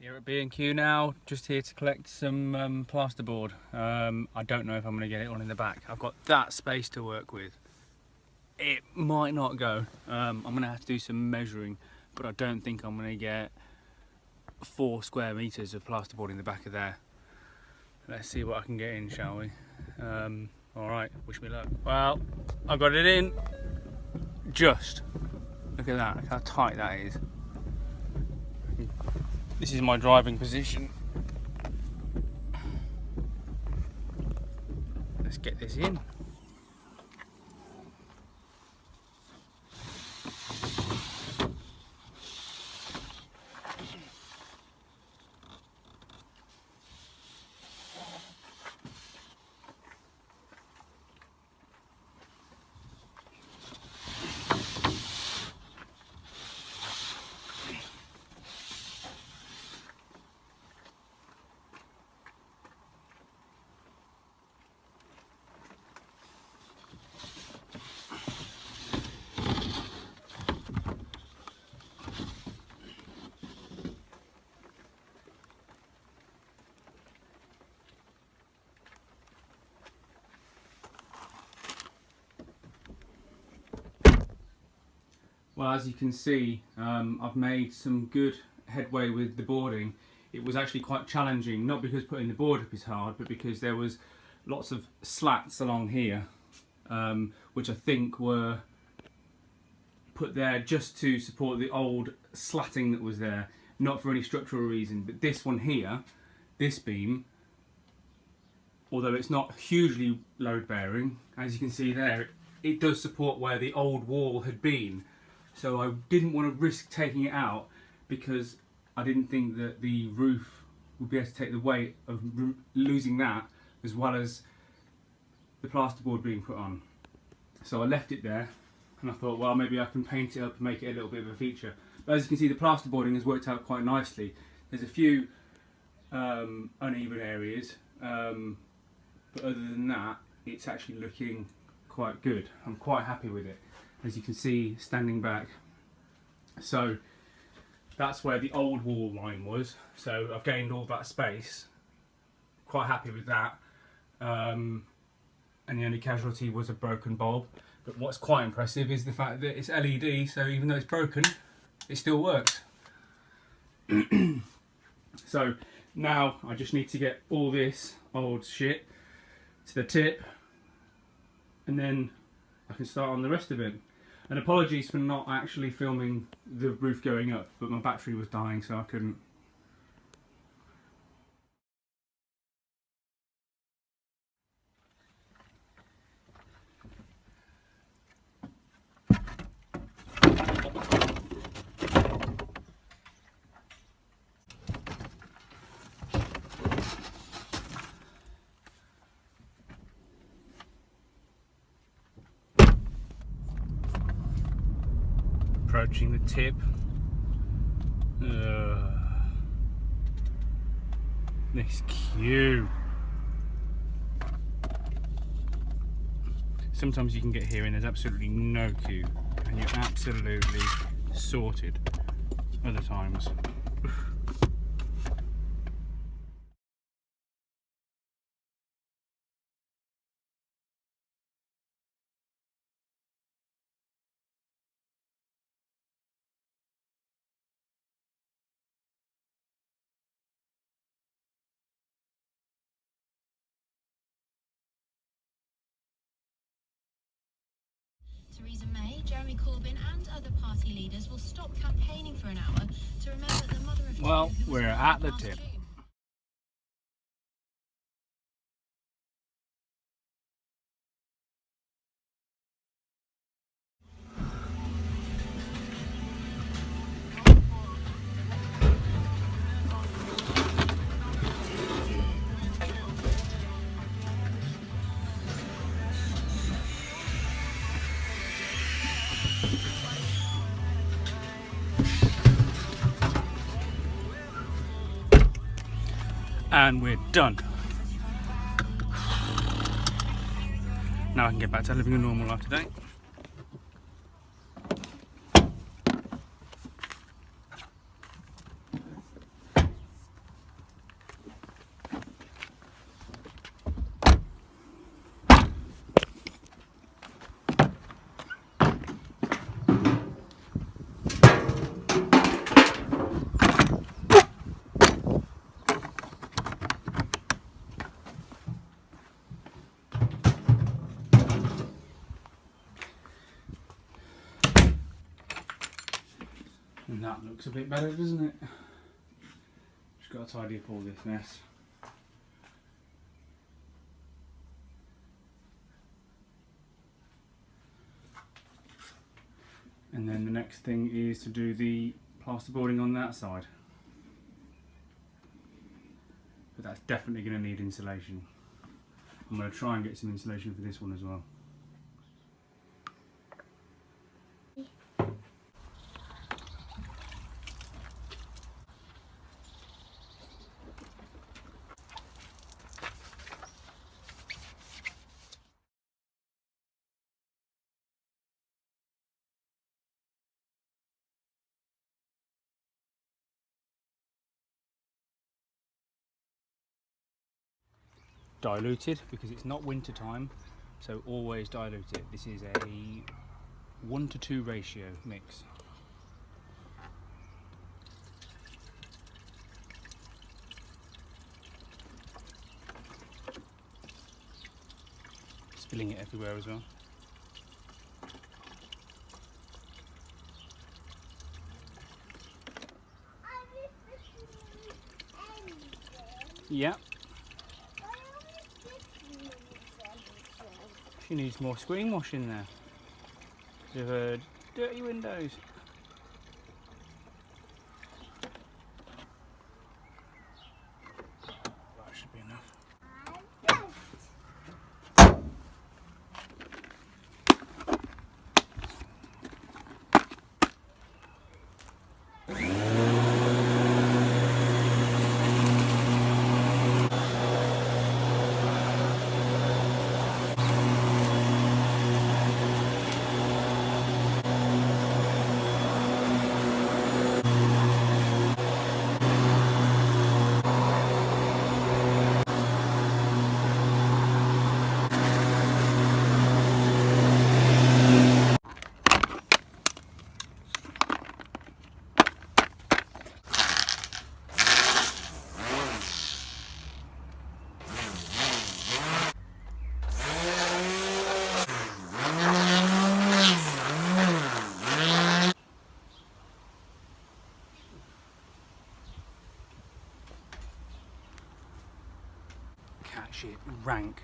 Here at B&Q now, just here to collect some plasterboard. I don't know if I'm going to get it on in the back. I've got that space to work with. It might not go. I'm going to have to do some measuring, but I don't think I'm going to get 4 square meters of plasterboard in the back of there. Let's see what I can get in, shall we? Alright, wish me luck. Well, I got it in. Just. Look at that, look how tight that is. This is my driving position. Let's get this in. Well, as you can see, I've made some good headway with the boarding. It was actually quite challenging, not because putting the board up is hard, but because there was lots of slats along here, which I think were put there just to support the old slatting that was there, not for any structural reason. But this one here, this beam, although it's not hugely load bearing, as you can see there, it does support where the old wall had been. So I didn't want to risk taking it out because I didn't think that the roof would be able to take the weight of losing that as well as the plasterboard being put on. So I left it there and I thought, well, maybe I can paint it up and make it a little bit of a feature. But as you can see, the plasterboarding has worked out quite nicely. There's a few uneven areas, but other than that, it's actually looking quite good. I'm quite happy with it. As you can see, standing back. So that's where the old wall line was. So I've gained all that space. Quite happy with that. And the only casualty was a broken bulb. But what's quite impressive is the fact that it's LED, so even though it's broken, it still works. So now I just need to get all this old shit to the tip, and then I can start on the rest of it. And apologies for not actually filming the roof going up, but my battery was dying, so I couldn't. Approaching the tip. This cue. Sometimes you can get here and there's absolutely no queue and you're absolutely sorted. Other times. Theresa May, Jeremy Corbyn and other party leaders will stop campaigning for an hour to remember the mother of Well, two who was we're murdered at the last tip. June. And we're done. Now I can get back to living a normal life today. And that looks a bit better, doesn't it? Just got to tidy up all this mess. And then the next thing is to do the plasterboarding on that side. But that's definitely going to need insulation. I'm going to try and get some insulation for this one as well. Diluted because it's not winter time, so always dilute it. This is a 1:2 ratio mix. Spilling it everywhere as well. Yeah. She needs more screen wash in there. With her dirty windows. That should be enough. Cat shit, rank.